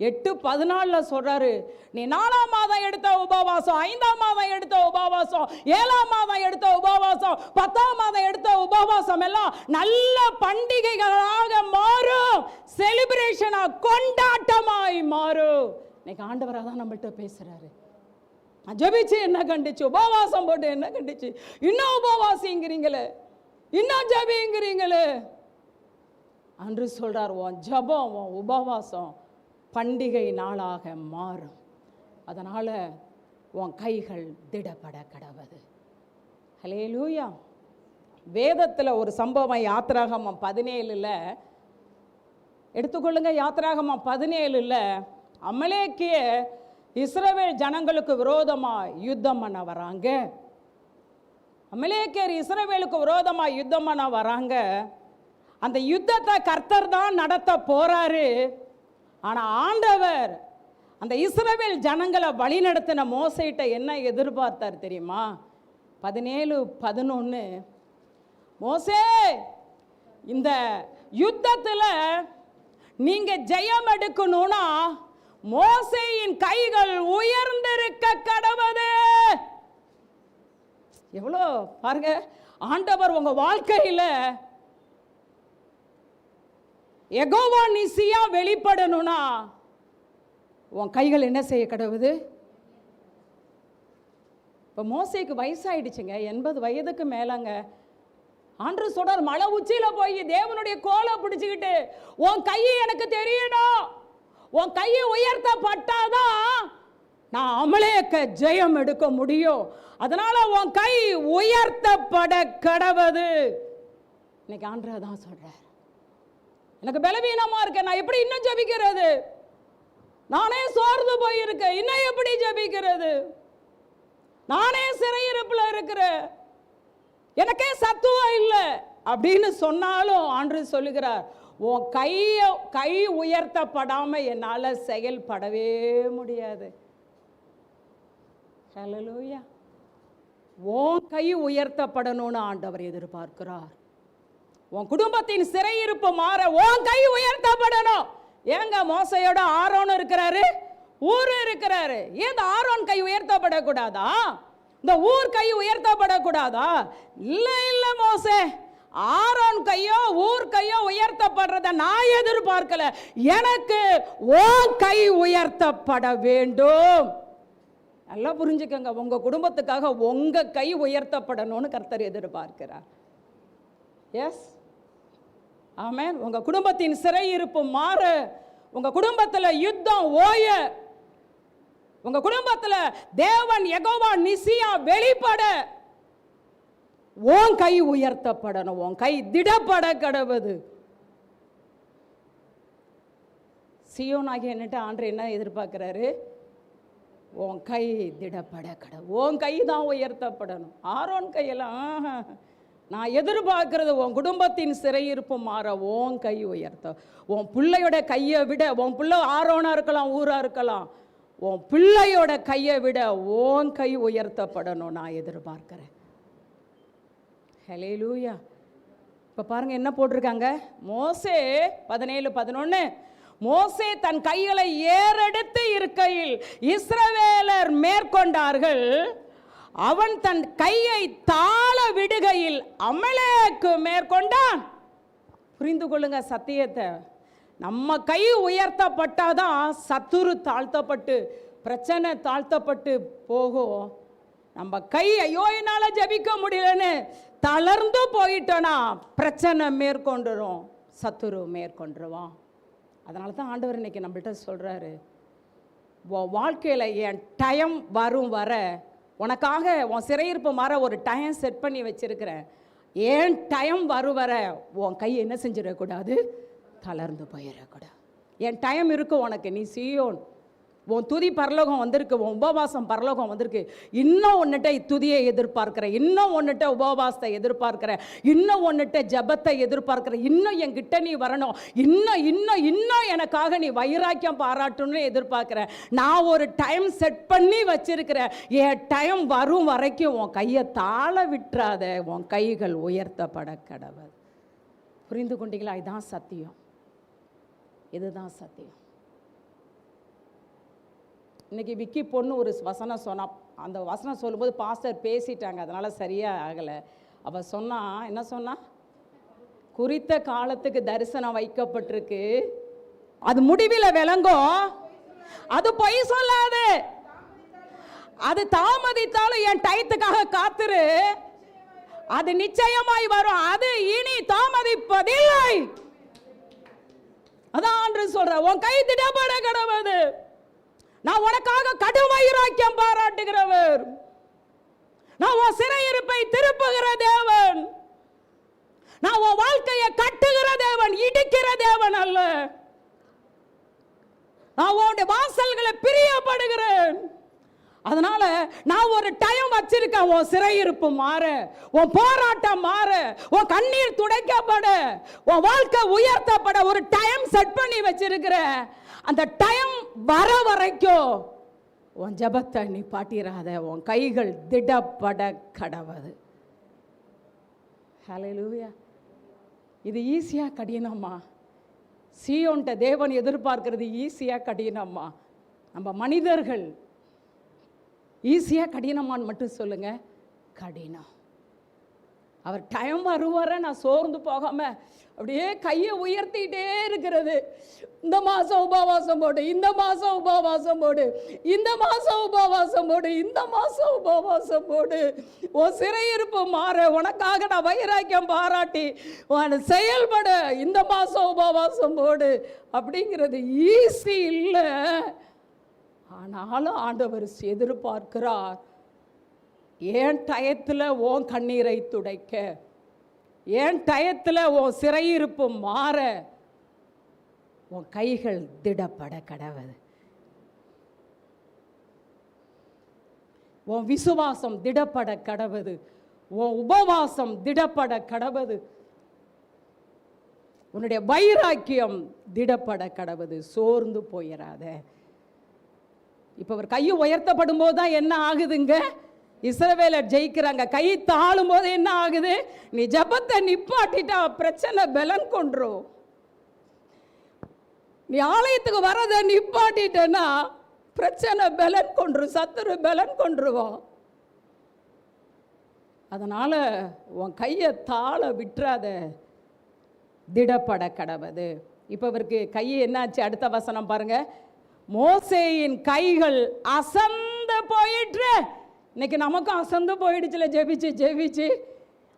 8:14 சொல்றாரு, நீ 4ஆம் மாதம் எடுத்த உபவாசம், 5ஆம் மாதம் எடுத்த உபவாசம், 7ஆம் மாதம் எடுத்த உபவாசம், 10ஆம் மாதம் எடுத்த உபவாசம் எல்லாம் நல்ல பண்டிகைகளாக மாறும், செலிப்ரேஷனா, கொண்டாட்டமாய் மாறும். இன்னைக்கு ஆண்டவராக தான் நம்மள்கிட்ட பேசுறாரு. ஜெபிச்சு என்ன கண்டிச்சு, உபவாசம் போட்டு என்ன கண்டிச்சு, இன்னும் உபவாசிங்கிறீங்களே, இன்னும் ஜெபிங்கிறீங்களே. அன்று சொல்றார், உன் ஜெபம், உன் உபவாசம் பண்டிகை நாளாக மாறும். அதனால உன் கைகள் திடப்பட கடவுது. ஹல்லேலூயா. வேதத்தில் ஒரு சம்பவம் யாத்திராகமம் 17 எடுத்துக்கொள்ளுங்க. யாத்திராகமம் 17 அமலேக்கிய இஸ்ரவேல் ஜனங்களுக்கு விரோதமாக யுத்தம் பண்ண வராங்க. அமலேக்கியர் இஸ்ரவேலுக்கு விரோதமாக யுத்தம் பண்ண வராங்க. அந்த யுத்தத்தை கர்த்தர் தான் நடத்த போறாரு. ஆனால் ஆண்டவர் அந்த இஸ்ரவேல் ஜனங்களை வழிநடத்தின மோசேட்ட என்ன எதிர்பார்த்தார் தெரியுமா? 17:11 மோசே, இந்த யுத்தத்தில் நீங்க ஜெயம் எடுக்கணும்னா மோசேயின் கைகள் உயர்ந்திருக்க கடவுது. எவ்வளோ பாருங்க, ஆண்டவர் உங்க வாழ்க்கையில யெகோவா நிசியா வெளிப்படணும்னா உன் கைகள் என்ன செய்ய கடவுது? இப்போ மோசேக்கு வயசாயிடுச்சுங்க, 80 வயதுக்கு மேலங்க. ஆண்டவர் சொல்றார், மலை உச்சியில போய் தேவனுடைய கோலை பிடிச்சுக்கிட்டு, உன் கையை எனக்கு தெரியணும், உன் கையை உயர்த்தப்பட்டாதான் நான் அமலேக்க ஜெயம் எடுக்க முடியும். அதனால உன் கை உயர்த்தப்பட கடவுது. இன்னைக்கு ஆண்டவர் தான் சொல்றார், எனக்கு பலவீனமா இருக்க, நான் எப்படி இன்னும் ஜெபிக்கிறது? நானே சோர்ந்து போயிருக்கேன், இன்னும் எப்படி ஜெபிக்கிறது? நானே சிறையிருப்புல இருக்கிறேன், எனக்கே சத்துவம் இல்லை அப்படின்னு சொன்னாலும் ஆண்டவர் சொல்லுகிறார், உன் கை உயர்த்தப்படாம என்னால செயல்படவே முடியாது. ஹல்லேலூயா. உன் கை உயர்த்தப்படணும்னு ஆண்டவர் எதிர்பார்க்கிறார். உன் குடும்பத்தின் சிறையிருப்பு மாற உன் கை உயர்த்தப்படணும். ஏங்க மோசையோட ஆரோன் இருக்கிறாரு, ஊர் இருக்கிறாரு. ஏன் ஆரோன் கை உயர்த்தப்படக்கூடாதா? இந்த ஊர் கை உயர்த்தப்படக்கூடாதா? இல்ல மோசே, ஆரோன் கையோ ஊர் கையோ உயர்த்தப்படுறத நான் எதிர்பார்க்கல, எனக்கு உன் கை உயர்த்தப்பட வேண்டும். நல்லா புரிஞ்சுக்கங்க, உங்க குடும்பத்துக்காக உங்க கை உயர்த்தப்படணும்னு கர்த்தர் எதிர்பார்க்கிறார். எஸ், ஆமென். உங்க குடும்பத்தின் சிறையிருப்பு மாற, உங்க குடும்பத்தில் யுத்தம் ஓய, உங்க குடும்பத்தில் தேவன் யெகோவா நிசியா வெளிப்பட உன் கை உயர்த்தப்படணும், உன் கை திடப்பட கடவுது. சீயோனாகிய என்னட்டு ஆண்டவர் என்ன எதிர்பார்க்கிறாரு? உன் கை திடப்பட கடவுள், உன் கை தான் உயர்த்தப்படணும். ஆரோன் கையெல்லாம் நான் எதிர்பார்க்கிறது உன் குடும்பத்தின் சிறையிருப்பு மாற உன் கை உயர்த்த. உன் பிள்ளையோட கையை விட, உன் பிள்ளை ஆரோனா இருக்கலாம், ஊரா இருக்கலாம், உன் பிள்ளையோட கையை விட உன் கை உயர்த்தப்படணும் நான் எதிர்பார்க்கிறேன். ஹல்லேலூயா. இப்போ பாருங்க என்ன போட்டிருக்காங்க, மோசே 17:11 மோசே தன் கைகளை ஏறெடுத்து இருக்கையில் இஸ்ரவேலர் மேற்கொண்டார்கள், அவன் தன் கையை தாழ விடுகையில் அமலேக்கு மேற்கொண்டான். புரிந்து கொள்ளுங்க சத்தியத்தை. நம்ம கை உயர்த்தப்பட்டாதான் சத்துரு தாழ்த்தப்பட்டு, பிரச்சனை தாழ்த்தப்பட்டு போகும். நம்ம கை ஐயோ என்னால ஜெபிக்க முடியலன்னு தளர்ந்து போயிட்டோன்னா பிரச்சனை மேற்கொண்டுரும், சத்துரு மேற்கொண்டுருவான். அதனால தான் ஆண்டவர் இன்னைக்கு நம்மள்கிட்ட சொல்றாரு, உன் வாழ்க்கையில் என் டைம் வரும் வர உனக்காக உன் சிறையிருப்பு மாற ஒரு டைம் செட் பண்ணி வச்சிருக்கிறேன். ஏன் டைம் வரும் வர உன் கை என்ன செஞ்சிடக்கூடாது? தளர்ந்து போயிடக்கூடாது. என் டைம் இருக்கு உனக்கு. நீ சீயோன், உன் துதி பரலோகம் வந்திருக்கு, உன் உபவாசம் பரலோகம் வந்திருக்கு. இன்னும் ஒன்றுட்ட துதியை எதிர்பார்க்கிறேன், இன்னும் ஒன்றுட்ட உபவாசத்தை எதிர்பார்க்கிறேன், இன்னும் ஒன்றுட்ட ஜபத்தை எதிர்பார்க்கிறேன், இன்னும் என்கிட்ட நீ வரணும், இன்னும் இன்னும் இன்னும் எனக்காக நீ வைராக்கியம் பாராட்டணும்னு எதிர்பார்க்கிறேன். நான் ஒரு டைம் செட் பண்ணி வச்சிருக்கிறேன். என் டைம் வரும் வரைக்கும் உன் கையை தாழ விட்டுறாத, உன் கைகள் உயர்த்தப்பட கடவுள். புரிந்து கொண்டீங்களா? இதுதான் சத்தியம், இதுதான் சத்தியம். இன்னைக்கு விக்கி பொண்ணு ஒரு வசனம் சொன்னா, அந்த வசனம் சொல்லும்போது பாஸ்டர் பேசிட்டாங்க, அதனால சரியா ஆகலை. அவ சொன்னா, என்ன சொன்னா? குறித்த காலத்துக்கு தரிசனம் வைக்கப்பட்டிருக்கு, அது முடிவில் விளங்கும், அது பொய் சொல்லாது, அது தாமதித்தாலும் என் டயத்துக்காக காத்துரு, அது நிச்சயமாய் வரும், அது இனி தாமதிப்பதில்லை. அதான் ஆண்டு சொல்ற, உன் கை திடப்பட கடவுது. நான் உனக்காக கடும் வைராக்கியம் பாராட்டுகிறவர், நான் உன் சிறையிருப்பை திருப்புகிற தேவன், நான் உன் வாழ்க்கையை கட்டுகிற தேவன், இடிக்கிற தேவன் அல்ல. நான் உன்னுடைய வாசல்களை பிரியப்படுகிறேன். அதனால நான் ஒரு டைம் வச்சிருக்கேன், உன் சிறையிருப்பு மாற, உன் போராட்டம் மாற, உன் கண்ணீர் துடைக்கப்பட, உன் வாழ்க்கை உயர்த்தப்பட ஒரு டைம் செட் பண்ணி வச்சிருக்கிற. அந்த டைம் வர வரைக்கும் உன் ஜபத்தை நீ பாட்டிராத, உன் கைகள் திடப்பட கடவுது. ஹல்லேலூயா. இது ஈஸியா கடினமா? சீயோன்ட்ட தேவன் எதிர்பார்க்கிறது ஈஸியா கடினமா? நம்ம மனிதர்கள் ஈஸியா கடினமான்னு மட்டும் சொல்லுங்க. கடினம். அவர் டைம் வருவார நான் சோர்ந்து போகாம அப்படியே கையை உயர்த்திட்டே இருக்கிறது. இந்த மாசம் உபவாசம் போடு, இந்த மாசம் உபவாசம் போடு, இந்த மாசம் உபவாசம் போடு, இந்த மாசம் உபவாசம் போடு, உன் சிறையிருப்பு மாற, உனக்காக நான் வைராக்கியம் பாராட்டி செயல்பட இந்த மாசம் உபவாசம் போடு அப்படிங்கிறது ஈஸி இல்லை. ஆனாலும் ஆண்டவர் எதிர்பார்க்கிறார், ஏன் டயத்தில் உன் கண்ணீரை துடைக்க, ஏன் டயத்தில் உன் சிறையிருப்பு மாற, உன் கைகள் திடப்பட கடவுது, உன் விசுவாசம் திடப்பட கடவுது, உன் உபவாசம் திடப்பட கடவுது, உன்னுடைய வைராக்கியம் திடப்பட கடவுது. சோர்ந்து போயிடாத. இப்போ அவர் கையை உயர்த்தப்படும் போது தான் என்ன ஆகுதுங்க? இஸ்ரவேலர் ஜெயிக்கிறாங்க. கை தாழும் போது என்ன ஆகுது? நீ ஜபத்தை நிப்பாட்டிட்டா பிரச்சனை பலன் கொண்டுரும். நீ ஆலயத்துக்கு வரதை நிப்பாட்டிட்டனா பிரச்சனை பலன் கொண்டுரும், சத்துரு பலன் கொண்டுருவோம். அதனால உன் கையை தாழ விட்டுறாத, திடப்பட கடவுது. இப்போ இவருக்கு கையை என்னாச்சு? அடுத்த வசனம் பாருங்க. மோசேயின் கைகள் அசந்து போயிற்று. இன்னைக்கு நமக்கும் அசந்து போயிடுச்சுல, ஜெபிச்சு ஜெபிச்சு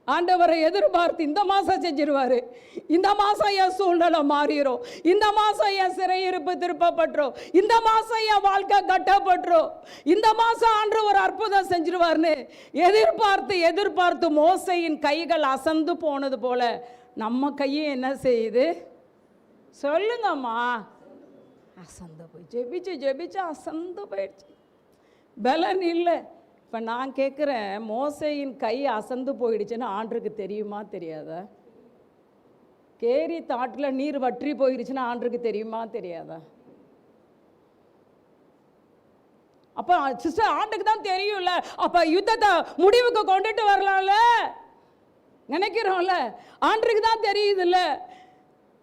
ஆண்டவரை எதிர்பார்த்து இந்த மாதம் செஞ்சிருவாரு. இந்த மாதம் என் சூழ்நிலை மாறிடும், இந்த மாதம் என் சிறையிருப்பு திருப்பப்பட்டுரும், இந்த மாதம் என் வாழ்க்கை கட்டப்பட்டுரும், இந்த மாதம் ஆண்டு ஒரு அற்புதம் செஞ்சிருவார்னு எதிர்பார்த்து எதிர்பார்த்து மோசையின் கைகள் அசந்து போனது போல நம்ம கையும் என்ன செய்யுது? சொல்லுங்கம்மா. அசந்து போய் ஜெபிச்சு ஜெபிச்சு அசந்து போயிடுச்சு, பலன் இல்லை. இப்போ நான் கேட்குறேன், மோசையின் கை அசந்து போயிடுச்சுன்னு ஆண்டருக்கு தெரியுமா தெரியாதா? கேரி தாட்டில் நீர் வற்றி போயிடுச்சுன்னா ஆண்டருக்கு தெரியுமா தெரியாதா? அப்போ சிஸ்டர் ஆண்டுக்கு தான் தெரியும்ல, அப்போ யுத்தத்தை முடிவுக்கு கொண்டுட்டு வரலாம்ல நினைக்கிறோம்ல. ஆண்டருக்கு தான் தெரியுதுல்ல.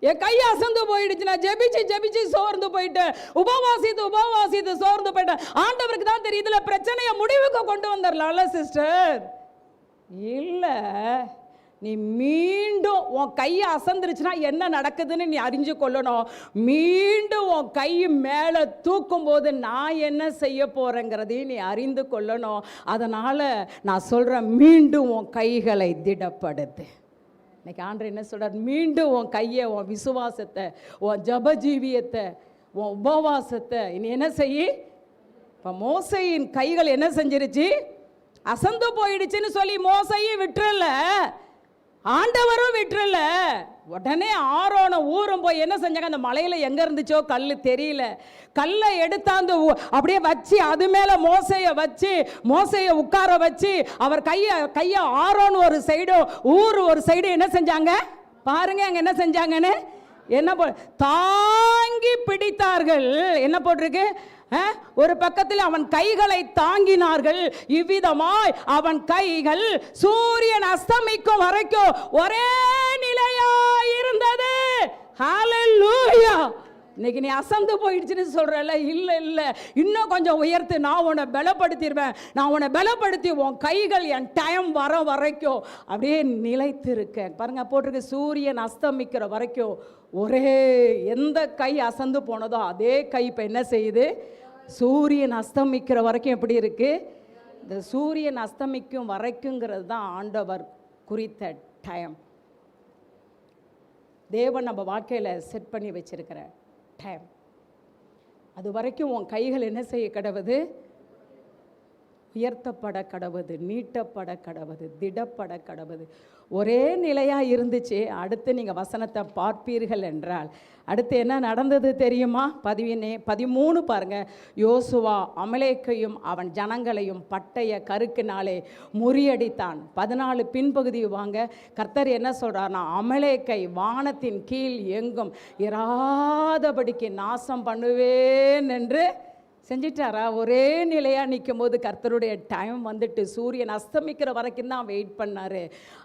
என் கை அசந்து போயிடுச்சு, நான் ஜெபிச்சு ஜெபிச்சு சோர்ந்து போயிட்டேன், உபவாசித்து உபவாசித்து சோர்ந்து போயிட்டேன். ஆண்டவருக்கு தான் தெரியுதுல, பிரச்சனையை முடிவுக்கு கொண்டு வந்துடலாம்ல சிஸ்டர். இல்லை, நீ மீண்டும் உன் கையை அசந்துருச்சுன்னா என்ன நடக்குதுன்னு நீ அறிஞ்சு கொள்ளணும். மீண்டும் உன் கை மேலே தூக்கும் போது நான் என்ன செய்ய போறேங்கிறதையும் நீ அறிந்து கொள்ளணும். அதனால நான் சொல்றேன், மீண்டும் உன் கைகளை திடப்படுத்து. இன்னைக்கு ஆண்டவர் என்ன சொல்றார்? மீண்டும் உன் கையை, உன் விசுவாசத்தை, உன் ஜபஜீவியத்தை, உன் உபவாசத்தை இனி என்ன செய்ய. இப்போ மோசையின் கைகள் என்ன செஞ்சிருச்சு? அசந்து போயிடுச்சுன்னு சொல்லி மோசையும் விட்டுறல, ஆண்டவரும் விட்டுறல. உடனே ஆரோனை ஊரும் போய் என்ன செஞ்சாங்க, அந்த மலையில் எங்கே இருந்துச்சோ கல் தெரியல, கல்லை எடுத்தாந்து அப்படியே வச்சு அது மேலே மோசையை உட்கார வச்சு அவர் கையை ஆரோன் ஒரு சைடும் ஊர் ஒரு சைடு என்ன செஞ்சாங்க பாருங்க. அங்கே என்ன செஞ்சாங்கன்னு என்ன தாங்கி பிடித்தார்கள். என்ன போட்டிருக்கு, ஒரு பக்கத்தில் அவன் கைகளை தாங்கினார்கள். இவ்விதமாய் அவன் கைகள் சூரியன் அஸ்தமிக்கும் வரைக்கும் ஒரே நிலையா இருந்தது. ஹல்லேலூயா. இன்னைக்கு நீ அசந்து போயிடுச்சுன்னு சொல்றல, இல்ல இன்னும் கொஞ்சம் உயர்த்து, நான் உன்னை பலப்படுத்திடுவேன், நான் உன்னை பலப்படுத்தி உன் கைகள் என் டைம் வர வரைக்கும் அப்படியே நிலைத்து இருக்க. பாருங்க போட்டிருக்கு, சூரியன் அஸ்தமிக்கிற வரைக்கும் ஒரே, எந்த கை அசந்து போனதோ அதே கை இப்போ என்ன செய்யுது, சூரியன் அஸ்தமிக்கிற வரைக்கும் எப்படி இருக்கு. இந்த சூரியன் அஸ்தமிக்கும் வரைக்குங்கிறது தான் ஆண்டவர் குறித்த டைம். தேவன் நம்ம வாழ்க்கையில் செட் பண்ணி வச்சிருக்கிற டைம். அது வரைக்கும் உன் கைகள் என்ன செய்ய கடவுது, உயர்த்தப்பட கடவுது, நீட்டப்பட கடவுது, திடப்பட கடவுது. ஒரே நிலையாக இருந்துச்சு. அடுத்து நீங்கள் வசனத்தை பார்ப்பீர்கள் என்றால் அடுத்து என்ன நடந்தது தெரியுமா? 13 பாருங்க. யோசுவா அமலேக்கையும் அவன் ஜனங்களையும் பட்டய கருக்கினாலே முறியடித்தான். 14 பின்பகுதி வாங்க. கர்த்தர் என்ன சொல்றார்னா, அமலேக்கை வானத்தின் கீழ் எங்கும் இராதபடிக்கு நாசம் பண்ணுவேன் என்று செஞ்சிட்டாரா? ஒரே நிலையாக நிற்கும் போது கர்த்தருடைய டைம் வந்துட்டு சூரியன் அஸ்தமிக்கிற வரைக்கும் தான் வெயிட் பண்ணார்.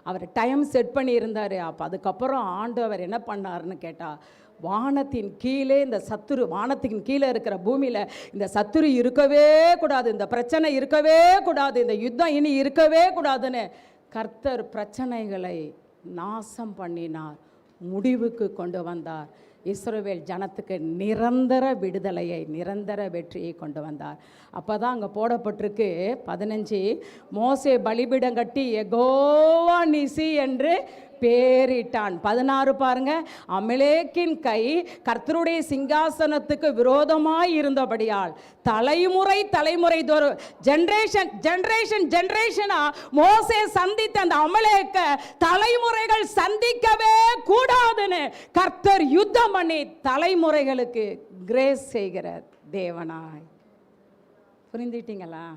அவர் டைம் செட் பண்ணி இருந்தார். அப்போ அதுக்கப்புறம் ஆண்டவர் என்ன பண்ணாருன்னு கேட்டால், வானத்தின் கீழே இந்த சத்துரு, வானத்தின் கீழே இருக்கிற பூமியில் இந்த சத்துரு இருக்கவே கூடாது, இந்த பிரச்சனை இருக்கவே கூடாது, இந்த யுத்தம் இனி இருக்கவே கூடாதுன்னு கர்த்தர் பிரச்சனைகளை நாசம் பண்ணினார், முடிவுக்கு கொண்டு வந்தார். இஸ்ரவேல் ஜனத்துக்கு நிரந்தர விடுதலையை, நிரந்தர வெற்றியை கொண்டு வந்தார். அப்போ தான் அங்கே போடப்பட்டிருக்கு 15, மோசே பலிபீடம் கட்டி யெகோவா நிசி என்று பேரிட்டான். 16 பாருங்க. அமலேக்கின் கை கர்த்தருடைய சிங்காசனத்துக்கு விரோதமாய் இருந்தபடியால் தலைமுறை தோறும் ஜெனரேஷனா மோசே சந்தித்த அந்த அமலேக்க தலைமுறைகள் சந்திக்கவே கூடாதுன்னு கர்த்தர் யுத்தம் பண்ணி தலைமுறைகளுக்கு கிரேஸ் செய்கிற தேவனாய். புரிந்துட்டீங்களா?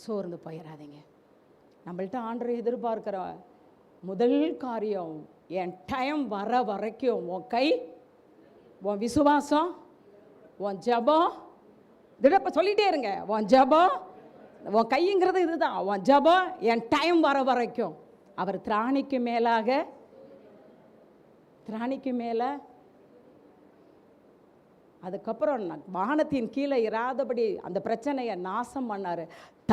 சோர்ந்து போயிடாதீங்க. நம்மள்ட்ட ஆண்டவர் எதிர்பார்க்கிற முதல் காரியம், என் டைம் வர வரைக்கும் உன் கை, உன் விசுவாசம், உன் ஜபம், திடப்ப சொல்லிட்டே இருங்க. உன் ஜபம், உன் கைங்கிறது இதுதான். உன் ஜபம் என் டைம் வர வரைக்கும். அவர் திராணிக்கு மேலே அதுக்கப்புறம் வானத்தின் கீழே இராதபடி அந்த பிரச்சனையை நாசம் பண்ணார்.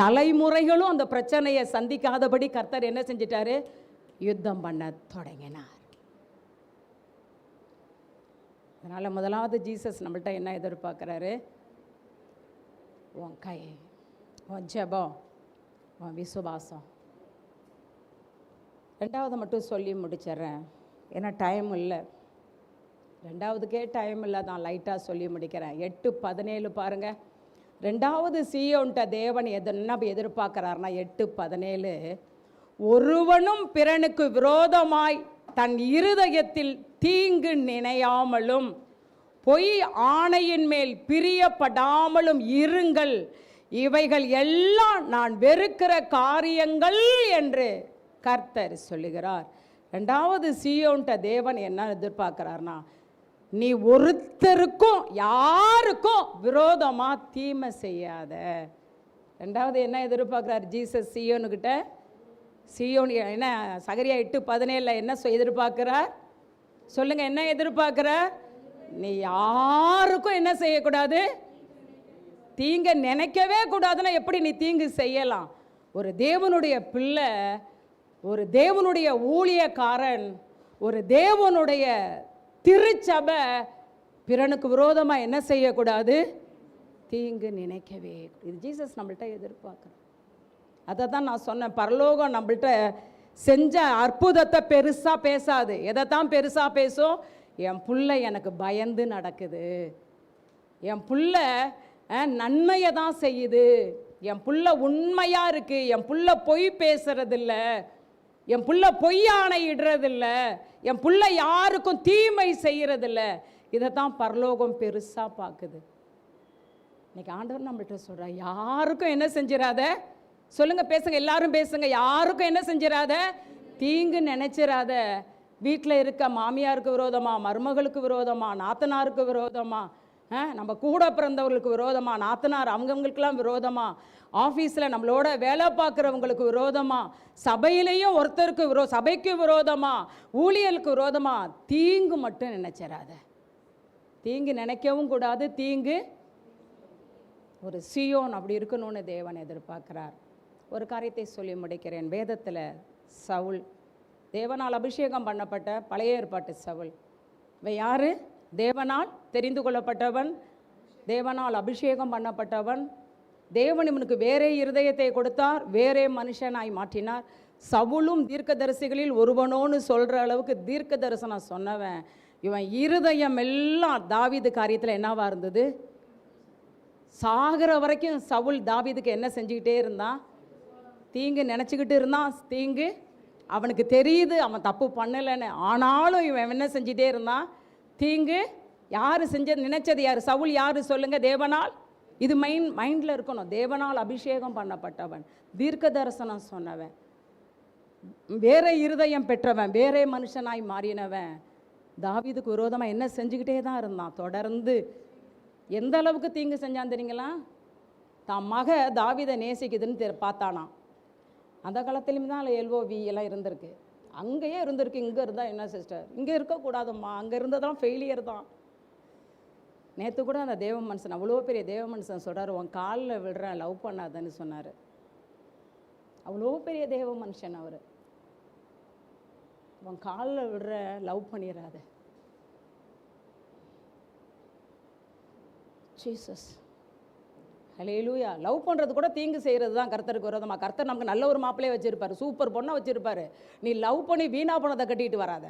தலைமுறைகளும் அந்த பிரச்சனையை சந்திக்காதபடி கர்த்தர் என்ன செஞ்சிட்டாரு, யுத்தம் பண்ண தொடங்கினார். அதனால் முதலாவது ஜீசஸ் நம்மள்ட்ட என்ன எதிர்பார்க்குறாரு, உன் கை, உன் ஜெபம், உன் விசுவாசம். ரெண்டாவது மட்டும் சொல்லி முடிச்சிட்றேன், ஏன்னா டைம் இல்லை. ரெண்டாவதுக்கே டைம் இல்லை, தான் லைட்டாக சொல்லி முடிக்கிறேன். 8:17 பாருங்கள். ரெண்டாவது சீயோன்ட்ட தேவன் என்ன எதிர்பார்க்குறாருனா, 8:17, ஒருவனும் பிறனுக்கு விரோதமாய் தன் இருதயத்தில் தீங்கு நினையாமலும் பொய் ஆணையின் மேல் பிரியப்படாமலும் இருங்கள், இவைகள் எல்லாம் நான் வெறுக்கிற காரியங்கள் என்று கர்த்தர் சொல்லுகிறார். ரெண்டாவது சீயோன்ட்ட தேவன் என்ன எதிர்பார்க்கிறார்னா, நீ ஒருத்தருக்கும் யாருக்கும் விரோதமாக தீமை செய்யாத. ரெண்டாவது என்ன எதிர்பார்க்குறார் ஜீசஸ் சீயோனுக்கிட்ட? சீயோன் என்ன சகரியா 8:17 என்ன எதிர்பார்க்கிறார் சொல்லுங்க? என்ன எதிர்பார்க்கிறார்? நீ யாருக்கும் என்ன செய்யக்கூடாது, தீங்க நினைக்கவே கூடாதுன்னா எப்படி நீ தீங்கு செய்யலாம்? ஒரு தேவனுடைய பிள்ளை, ஒரு தேவனுடைய ஊழியக்காரன், ஒரு தேவனுடைய திருச்சபை பிறனுக்கு விரோதமாக என்ன செய்யக்கூடாது, தீங்கு நினைக்கவே. இது ஜீசஸ் நம்மள்கிட்ட எதிர்பார்க்குறோம். அதை தான் நான் சொன்னேன், பரலோகம் நம்மள்கிட்ட செஞ்ச அற்புதத்தை பெருசாக பேசாது. எதை தான் பெருசாக பேசும்? என் பிள்ளை எனக்கு பயந்து நடக்குது, என் பிள்ளை நன்மையை தான் செய்யுது, என் பிள்ளை உண்மையாக இருக்குது, என் பிள்ளை பொய் பேசுறதில்ல, என் புள்ள பொய்யானை இடுறதில்ல, என் புள்ள யாருக்கும் தீமை செய்யறதில்ல. இதைத்தான் பரலோகம் பெருசா பார்க்குது. இன்னைக்கு ஆண்டவர் நம்மள்கிட்ட சொல்ற, யாருக்கும் என்ன செஞ்சிடாத, சொல்லுங்க, பேசுங்க, எல்லாரும் பேசுங்க, யாருக்கும் என்ன செஞ்சிடாத, தீங்கு நினைச்சிடாத. வீட்டில் இருக்க மாமியாருக்கு விரோதமா, மருமகளுக்கு விரோதமா, நாத்தனாருக்கு விரோதமா, நம்ம கூட பிறந்தவர்களுக்கு விரோதமா, நாத்தனார் அவங்கவுங்களுக்கெல்லாம் விரோதமா, ஆஃபீஸில் நம்மளோட வேலை பார்க்குறவங்களுக்கு விரோதமா, சபையிலையும் ஒருத்தருக்கு சபைக்கு விரோதமா, ஊழியலுக்கு விரோதமா தீங்கு மட்டும் நினைச்சிடாத. தீங்கு நினைக்கவும் கூடாது. தீங்கு ஒரு சீயோன் அப்படி இருக்கணும்னு தேவன் எதிர்பார்க்கிறார். ஒரு காரியத்தை சொல்லி முடிக்கிறேன். வேதத்தில் சவுல் தேவனால் அபிஷேகம் பண்ணப்பட்ட பழைய ஏற்பாட்டு சவுல். இவன் யாரு? தேவனால் தெரிந்து கொள்ளப்பட்டவன், தேவனால் அபிஷேகம் பண்ணப்பட்டவன். தேவன் இவனுக்கு வேறே இருதயத்தை கொடுத்தார், வேறே மனுஷனாய் மாற்றினார். சவுலும் தீர்க்கதரிசிகளில் ஒருவனோன்னு சொல்கிற அளவுக்கு தீர்க்க தரிசனம் சொன்னவன். இவன் இருதயம் எல்லாம் தாவீது காரியத்தில் என்னவா இருந்தது? சாகிற வரைக்கும் சவுல் தாவீதுக்கு என்ன செஞ்சுக்கிட்டே இருந்தான்? தீங்கு நினச்சிக்கிட்டு இருந்தான். தீங்கு அவனுக்கு தெரியுது, அவன் தப்பு பண்ணலைன்னு. ஆனாலும் இவன் என்ன செஞ்சுட்டே இருந்தான்? தீங்கு. யார் செஞ்சது? நினைச்சது யார்? சவுல் யார் சொல்லுங்க? தேவனால். இது மைண்டில் இருக்கணும். தேவனால் அபிஷேகம் பண்ணப்பட்டவன், தீர்க்க தரிசனம் சொன்னவன், வேற இருதயம் பெற்றவன், வேற மனுஷனாய் மாறினவன். தாவீதுக்கு விரோதமாக என்ன செஞ்சுக்கிட்டே தான் இருந்தான் தொடர்ந்து. எந்த அளவுக்கு தீங்கு செஞ்சான் தெரியுங்களா? தான் மக தாவீதை நேசிக்குதுன்னு பார்த்தானா. அந்த காலத்துலேயும் தான் LOV எல்லாம் இருந்திருக்கு. அங்கேயே இருந்திருக்கு. இங்கே இருந்தால் என்ன சிஸ்டர்? இங்கே இருக்கக்கூடாதும்மா, அங்கே இருந்ததெல்லாம் ஃபெயிலியர் தான். நேற்று கூட அந்த தேவ மனுஷன், அவ்வளோ பெரிய தேவ மனுஷன் சொல்கிறார், உன் காலில் விடுறேன், லவ் பண்ணாதன்னு சொன்னார். அவ்வளோ பெரிய தேவ மனுஷன் அவர். உன் காலில் விடுற, லவ் பண்ணிடாத. ஜீசஸ், ஹல்லேலூயா. லவ் பண்ணுறது கூட தீங்கு செய்கிறது தான் கர்த்தருக்கு விரோதமாக. கர்த்தர் நமக்கு நல்ல ஒரு மாப்பிள்ளையே வச்சுருப்பார், சூப்பர் பொண்ணை வச்சுருப்பார். நீ லவ் பண்ணி வீணா போனதை கட்டிட்டு வராத.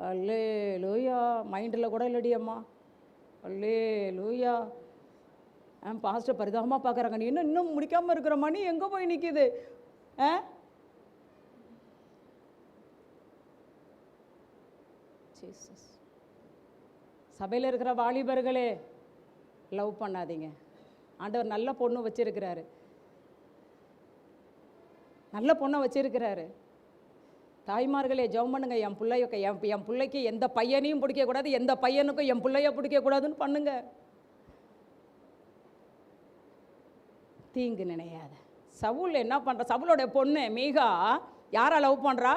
ஹல்லேலூயா. மைண்டில் கூட இல்லடி அம்மா. ஹல்லேலூயா. பாஸ்டர் பரிதாபமாக பார்க்குறாங்க, நீ இன்னும் முடிக்காமல் இருக்கிற மணி எங்கே போய் நிற்கிது? ஜீசஸ். சபையில் இருக்கிற வாலிபர்களே, லவ் பண்ணாதீங்க. ஆண்டவர் நல்ல பொண்ணு வச்சிருக்கிறாரு, நல்ல பொண்ணை வச்சிருக்கிறாரு. தாய்மார்களே, ஜெபம் பண்ணுங்க. என் பிள்ளைக்கு எந்த பையனையும் பிடிக்கக்கூடாது, எந்த பையனுக்கும் என் பிள்ளைய பிடிக்கக்கூடாதுன்னு பண்ணுங்க. தீங்கு நினையாத. சவுல் என்ன பண்ணுற? சவுலோட பொண்ணு மீகா யாரை லவ் பண்ணுறா?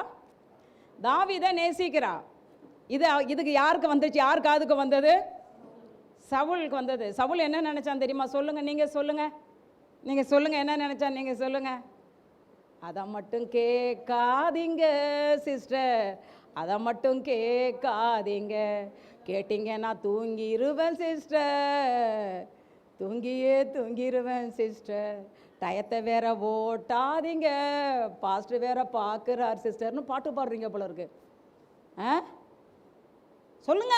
தாவீதை நேசிக்கிறா. இதுக்கு யாருக்கு வந்துச்சு? யார் காதுக்கு வந்தது? சவுலுக்கு வந்தது. சவுல் என்ன நினச்சான் தெரியுமா? சொல்லுங்க, நீங்கள் சொல்லுங்க, நீங்கள் சொல்லுங்க, என்ன நினச்சான்? நீங்கள் சொல்லுங்க. அதை மட்டும் கேட்காதீங்க சிஸ்டர், அதை மட்டும் கேட்காதீங்க. கேட்டீங்கன்னா தூங்கிடுவேன் சிஸ்டர், தூங்கிடுவேன் சிஸ்டர். டயத்தை வேற ஓட்டாதீங்க, பாஸ்டர் வேற பார்க்குறார் சிஸ்டர்னு பாட்டு பாடுறீங்க போல இருக்கு. சொல்லுங்க.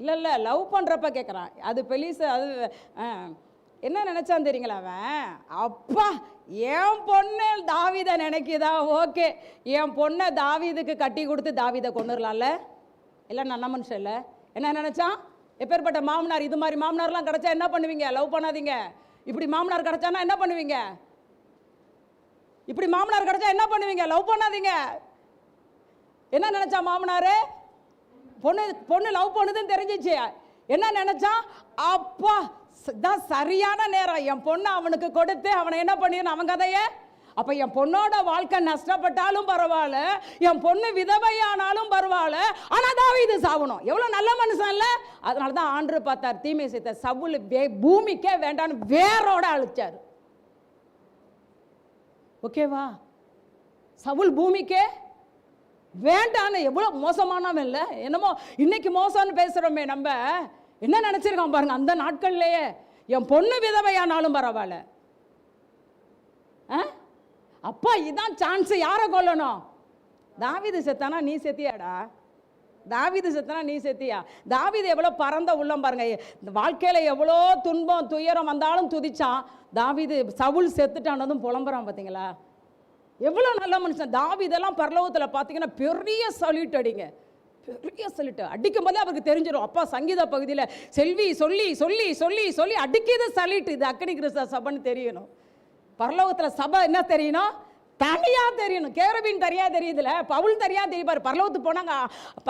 இல்லை, லவ் பண்ணுறப்ப கேட்குறான். அது பெலிசு. அது என்ன நினச்சான் தெரியுங்களா அவன்? அப்பா, என் பொண்ணு தாவீதை நினைக்குதா? ஓகே, என் பொண்ணை தாவீதுக்கு கட்டி கொடுத்து தாவீதை கொண்டுடலாம்ல. இல்லை, நல்ல மனுஷன் இல்லை. என்ன நினச்சான்? எப்பேற்பட்ட மாமனார்! இது மாதிரி மாமனார்லாம் கிடச்சா என்ன பண்ணுவீங்க? லவ் பண்ணாதீங்க. இப்படி மாமனார் கிடச்சானா என்ன பண்ணுவீங்க? இப்படி மாமனார் கிடச்சா என்ன பண்ணுவீங்க? லவ் பண்ணாதீங்க. என்ன நினச்சா மாமனார்? பொண்ணு லவ் பண்ணுதுன்னு தெரிஞ்சிச்சு. என்ன நினைச்சான்? அப்பா, தான் சரியான நேரம், என் பொண்ணை அவனுக்கு கொடுத்து அவனை என்ன பண்ணிடணும் அவன் கதையை. அப்ப என் பொண்ணோட வாழ்க்கை நஷ்டப்பட்டாலும் பரவாயில்ல, என் பொண்ணு விதவையானாலும் பரவாயில்ல, ஆனா தாவீது சாவணும். எவ்வளவு நல்ல மனுஷன் இல்ல? அதனாலதான் ஆண்டவர் பார்த்தார், தீமை செய்த சவுல் பூமிக்கே வேண்டான்னு வேரோட அழிச்சாரு. ஓகேவா? சவுல் பூமிக்கே வேண்டான்னு எவ்வளவு மோசமானவன் இல்லை? என்னமோ இன்னைக்கு மோசம்னு பேசுறோமே, நம்ம என்ன நினைச்சிருக்கோம் பாருங்க. அந்த நாட்கள்லயே என் பொண்ணு விதவையானாலும் பரவாயில்ல. அப்பா, இதான் சான்ஸ். யாரை கொல்லணும்? தாவீது செத்தானா நீ செத்தியாடா? தாவீது செத்தானா நீ செத்தியா? தாவீது எவ்வளோ பரந்த உள்ளம் பாருங்க. வாழ்க்கையில் எவ்வளோ துன்பம் துயரம் வந்தாலும் துதிச்சான். தாவீது சவுல் செத்துட்டானதும் புலம்புறான் பார்த்தீங்களா? எவ்வளோ நல்ல மனுஷன். தாவீதெல்லாம் பரலோகத்தில் பார்த்தீங்கன்னா பெரிய சல்யூட் அடிங்க, பெரிய சல்யூட் அடிக்கும் போதே அவருக்கு தெரிஞ்சிடும். அப்பா சங்கீத பகுதியில் செல்வி சொல்லி சொல்லி சொல்லி சொல்லி அடிக்கிறது சல்யூட். இது அக்கனி கிறிஸ்தவ சபைன்னு தெரியணும். பரலோகத்தில் சபை என்ன தெரியணும்? தனியாக தெரியணும். கேரபின் தனியாக தெரியுதுல, பவுல் தனியாக தெரியுப்பார். பரலோகத்துக்கு போனாங்க,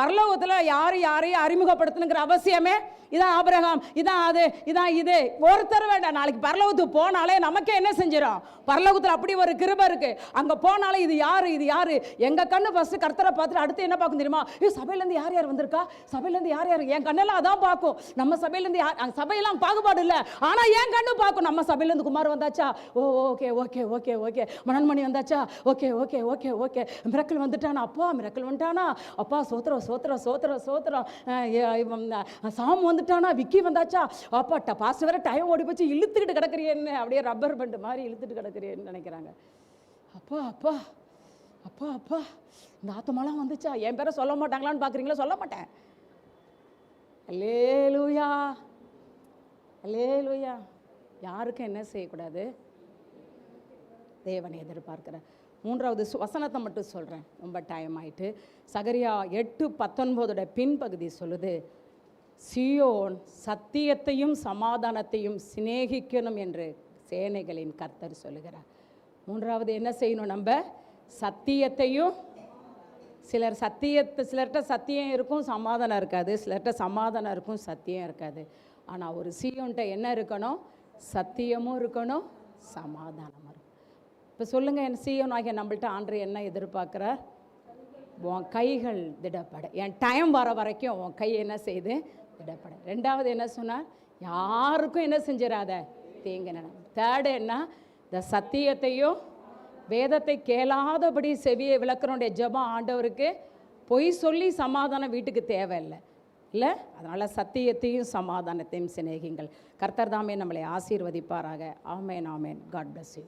பரலோகத்தில் யாரையும் அறிமுகப்படுத்தணுங்கிற அவசியமே. இதான் ஆபிரகாம், இதான் அது, இதான் இது, ஒருத்தர் வேண்டாம். நாளைக்கு பரலோகத்துக்கு போனாலே நமக்கே என்ன செஞ்சிடும்? பரலோகத்தில் அப்படி ஒரு கிருபை இருக்கு. அங்கே போனாலே இது யாரு, இது யாரு, எங்கள் கண்ணு ஃபர்ஸ்ட் கர்த்தரை பார்த்துட்டு அடுத்து என்ன பார்க்கும் தெரியுமா? சபையிலேருந்து யார் யார் வந்திருக்கா, சபையிலேருந்து யார் யார், என் கண்ணெல்லாம் அதான் பார்க்கும். நம்ம சபையிலேருந்து யார், சபையெல்லாம் பாகுபாடு இல்லை, ஆனால் என் கண்ணு பார்க்கும். நம்ம சபையிலேருந்து குமார் வந்தாச்சா, ஓ ஓகே ஓகே ஓகே ஓகே, மணன்மணி வந்தாச்சா, okay okay okay okay, miracle வந்துட்டானா, அப்பா மிரக்கல் வந்துட்டானா, அப்பா சோத்திரம் சோத்திரம் சோத்திரம் சோத்திரம், சாமி வந்துட்டானா, விக்கி வந்தாச்சா, அப்பா பாஸ்ட் வேற டைம் ஓடி போச்சு, இழுத்துக்கிட்டு கிடக்குறியேன்னு, அப்படியே ரப்பர் பண்ட் மாதிரி இழுத்துட்டு கிடக்குறியேன்னு நினைக்கிறாங்க. அப்பா அப்பா அப்பா அப்பா, இந்த ஆத்துமாலாம் வந்துச்சா, என் பேரை சொல்ல மாட்டாங்களான்னு பார்க்குறீங்களா? சொல்ல மாட்டேன். அல்லேலூயா அல்லேலூயா. யாருக்கும் என்ன செய்யக்கூடாது? தேவனை எதிர்பார்க்கிற மூன்றாவது வசனத்தை மட்டும் சொல்கிறேன், ரொம்ப டைம் ஆயிட்டு. சகரியா 8:19 பின்பகுதி சொல்லுது, சீயோன் சத்தியத்தையும் சமாதானத்தையும் சிநேகிக்கணும் என்று சேனைகளின் கர்த்தர் சொல்லுகிறார். மூன்றாவது என்ன செய்யணும்? நம்ம சத்தியத்தையும், சிலர்கிட்ட சத்தியம் இருக்கும், சமாதானம் இருக்காது. சிலர்கிட்ட சமாதானம் இருக்கும், சத்தியம் இருக்காது. ஆனால் ஒரு சீயோன்ட்ட என்ன இருக்கணும்? சத்தியமும் இருக்கணும், சமாதானமும் இருக்கும். இப்போ சொல்லுங்கள், என் சீயோன் ஆகிய நம்மள்ட்ட ஆண்டவர் என்ன எதிர்பார்க்குறார்? உன் கைகள் திடப்பட, என் டைம் வர வரைக்கும் உன் கை என்ன செய்து திடப்பட. ரெண்டாவது என்ன சொன்னார்? யாருக்கும் என்ன செஞ்சிடாத தீங்கு நினை. தேர்டு என்ன? இந்த சத்தியத்தையும் வேதத்தை கேளாதபடி செவியை விளக்குறோடைய ஜெபம் ஆண்டவருக்கு பொய் சொல்லி சமாதானம் வீட்டுக்கு தேவையில்லை இல்லை. அதனால் சத்தியத்தையும் சமாதானத்தையும் சிநேகிங்கள். கர்த்தர் தாமே நம்மளை ஆசீர்வதிப்பாராக. ஆமேன் ஆமேன். God bless you.